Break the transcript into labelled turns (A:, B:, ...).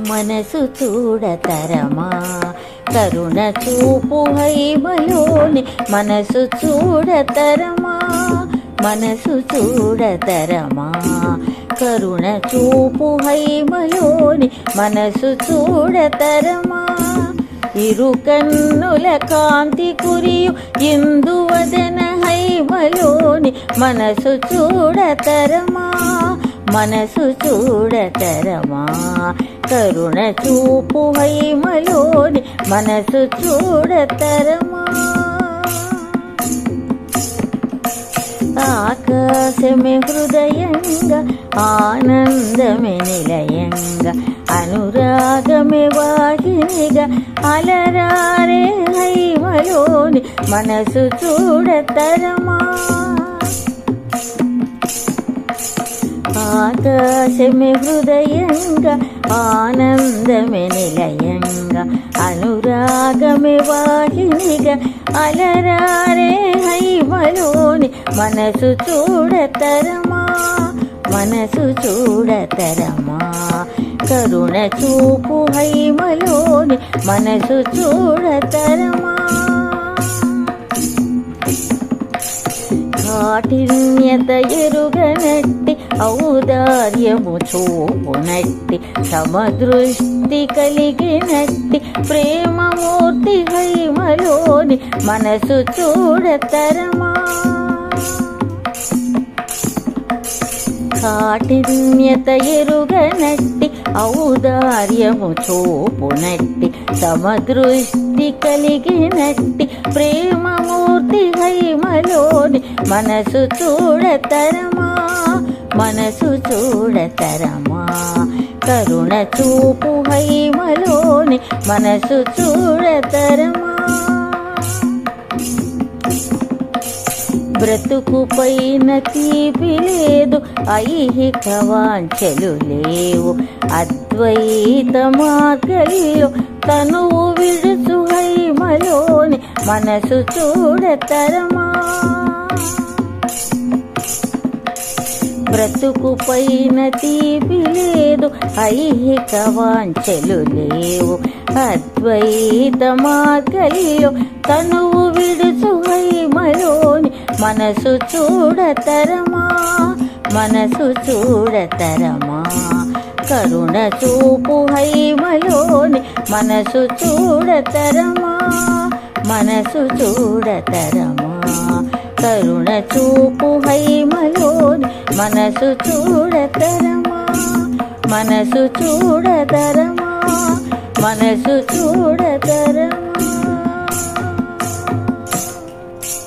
A: మనసు చూడతరమా కరుణ చూపు హైమలోని మనసు చూడతరమా మనసు చూడతరమా కరుణ చూపు హైమలోని మనసు చూడతరమా ఇరు కన్నుల కాంతి కురియు ఇందువదన హైమలోని మనసు చూడతరమా మనసు చూడతరమా కరుణ చూపు హైమలోని మనసు చూడతరమా ఆకాశమే హృదయంగా ఆనందమే నిలయంగా అనురాగమే వాహినిగా అలరారే హైమలోని మనసు చూడతరమా ఆకాశమే హృదయంగా ఆనందమే నిలయంగా అనురాగమే వాహినిగా అలరారే హైమలోని మనసు చూడతరమా మనసు చూడతరమా కరుణ చూపు హైమలోని మనసు చూడతరమా కాఠిన్యత ఎరుగనట్టి ఔదార్యము చూపునట్టి సమదృష్టి కలిగినట్టి ప్రేమమూర్తి హైమలోని మనసు చూడతరమా కాఠిన్యత ఎరుగనట్టి ఔదార్యము చూపునట్టి సమదృష్టి కలిగినట్టి ప్రేమమూర్తి హైమలోని మనసు చూడతరమా మనసు చూడతరమా కరుణ చూపు హైమలోని మనసు చూడతరమా బ్రతుకు పైన తీపి లేదు ఐహిక వాంఛలు లేవు అద్వైత మార్గంలో తనువు విడుచు హైమలోని మనసు చూడతరమా బ్రతుకు పైన తీపి లేదు ఐహిక వాంఛలు లేవు అద్వైత మార్గంలో తనువు విడుచు హైమలోని మనసు చూడతరమా మనసు చూడతరమా కరుణ చూపు హైమలోని మనసు చూడతరమా మనసు చూడతరమా కరుణ చూపు హైమలోని మనసు చూడతరమా మనసు చూడతరమా మనసు చూడతరమా